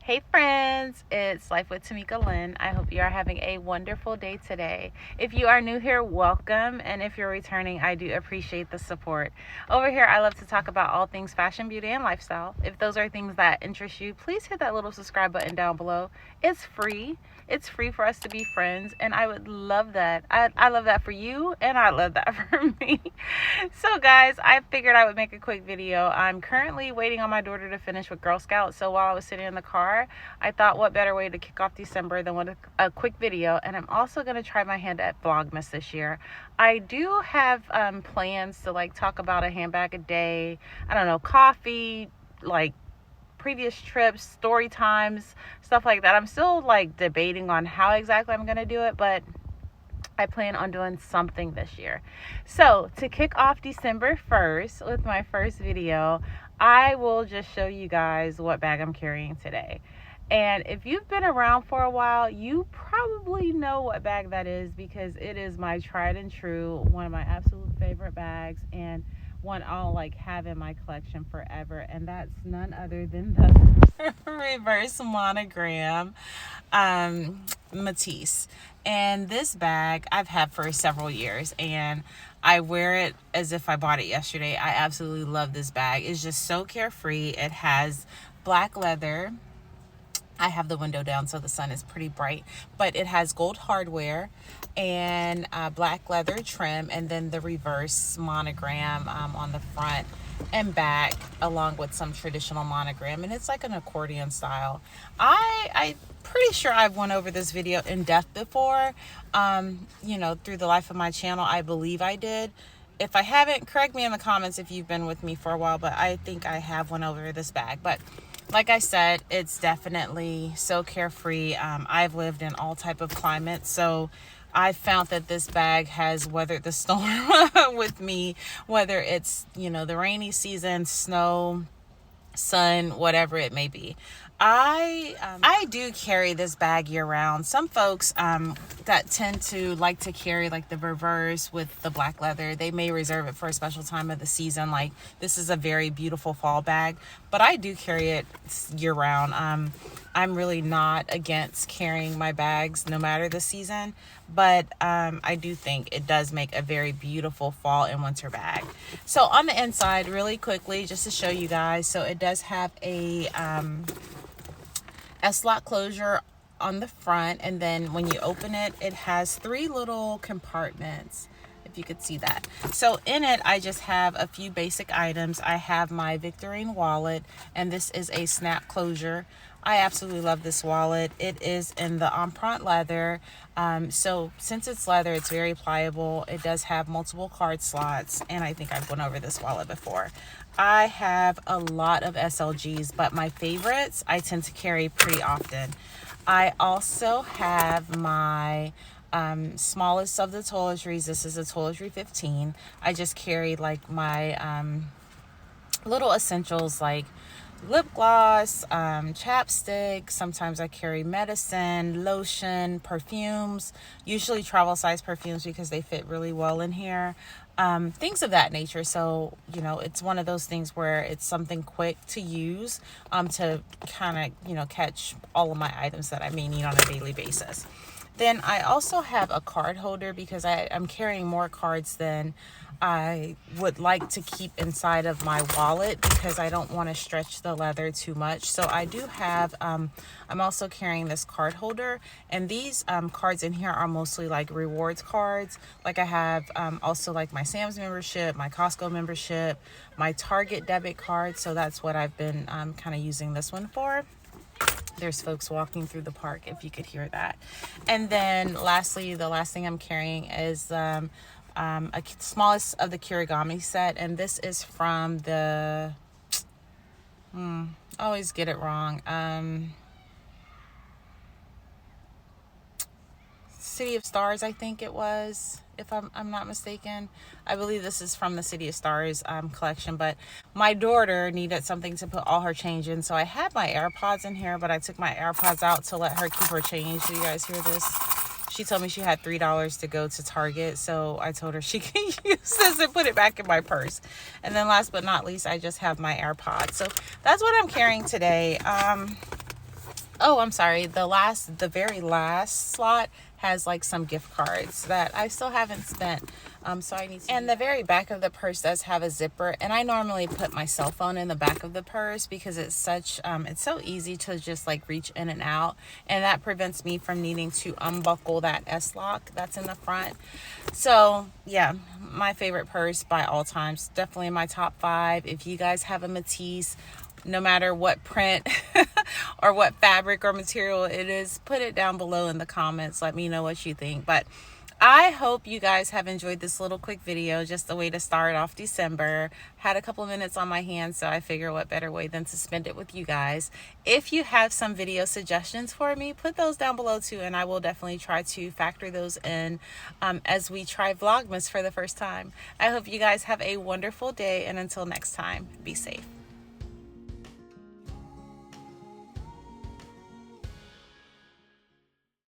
Hey friends, it's Life with Tamika Lynn. I hope you are having a wonderful day today. If you are new here, welcome. And if you're returning, I do appreciate the support. Over here, I love to talk about all things fashion, beauty, and lifestyle. If those are things that interest you, please hit that little subscribe button down below. It's free. It's free for us to be friends, and I would love that. I love that for you, and I love that for me. So, guys, I figured I would make a quick video. I'm currently waiting on my daughter to finish with Girl Scouts, so while I was sitting in the car, I thought what better way to kick off December than with a quick video. And I'm also going to try my hand at Vlogmas this year. I do have plans to talk about a handbag a day. I don't know, coffee, previous trips, story times, stuff like that. I'm still debating on how exactly I'm going to do it, but I plan on doing something this year. So to kick off December 1st with my first video, I will just show you guys what bag I'm carrying today. And if you've been around for a while, you probably know what bag that is, because it is my tried and true, one of my absolute favorite bags, and one I'll have in my collection forever. And that's none other than the reverse monogram Métis. And this bag I've had for several years, and I wear it as if I bought it yesterday. I absolutely love this bag. It's just so carefree. It has black leather. I have the window down so the sun is pretty bright, but it has gold hardware and black leather trim, and then the reverse monogram on the front and back, along with some traditional monogram, and it's like an accordion style. I'm pretty sure I've went over this video in depth before, through the life of my channel. I believe I did. If I haven't, correct me in the comments if you've been with me for a while, but I think I have went over this bag. But like I said, it's definitely so carefree. I've lived in all type of climates, so I found that this bag has weathered the storm with me, whether it's, the rainy season, snow, sun, whatever it may be. I do carry this bag year round. Some folks that tend to like to carry the reverse with the black leather, they may reserve it for a special time of the season. This is a very beautiful fall bag, but I do carry it year round. I'm really not against carrying my bags no matter the season, but I do think it does make a very beautiful fall and winter bag. So on the inside, really quickly, just to show you guys, so it does have a S-lock closure on the front, and then when you open it, it has 3 little compartments, if you could see that. So in it, I just have a few basic items. I have my Victorine wallet, and this is a snap closure. I absolutely love this wallet. It is in the empreinte leather. So since it's leather, it's very pliable. It does have multiple card slots, and I think I've went over this wallet before. I have a lot of SLGs, but my favorites I tend to carry pretty often. I also have my smallest of the toiletries. This is a toiletry 15. I just carry my little essentials like lip gloss, chapstick. Sometimes I carry medicine, lotion, perfumes, usually travel size perfumes because they fit really well in here. Things of that nature. So, it's one of those things where it's something quick to use to kind of, catch all of my items that I may need on a daily basis. Then I also have a card holder because I'm carrying more cards than I would like to keep inside of my wallet because I don't want to stretch the leather too much. So I do have, I'm also carrying this card holder, and these cards in here are mostly rewards cards. I have also my Sam's membership, my Costco membership, my Target debit card. So that's what I've been kind of using this one for. There's folks walking through the park if you could hear that. And then lastly, the last thing I'm carrying is a smallest of the Kirigami set, and this is from the I always get it wrong, City of Stars, I think it was, if I'm not mistaken. I believe this is from the City of Stars collection, but my daughter needed something to put all her change in, so I had my AirPods in here, but I took my AirPods out to let her keep her change. Do you guys hear this? She told me she had $3 to go to Target, so I told her she can use this and put it back in my purse. And then last but not least, I just have my AirPods. So that's what I'm carrying today. Oh, I'm sorry. The very last slot has like some gift cards that I still haven't spent. So I need to. And the very back of the purse does have a zipper, and I normally put my cell phone in the back of the purse because it's it's so easy to just like reach in and out, and that prevents me from needing to unbuckle that S-lock that's in the front. So yeah, my favorite purse by all times, definitely in my top 5. If you guys have a Métis, no matter what print or what fabric or material it is, put it down below in the comments. Let me know what you think. But I hope you guys have enjoyed this little quick video, just a way to start off December. Had a couple of minutes on my hands, so I figure what better way than to spend it with you guys. If you have some video suggestions for me, put those down below too, and I will definitely try to factor those in as we try Vlogmas for the first time. I hope you guys have a wonderful day, and until next time, be safe.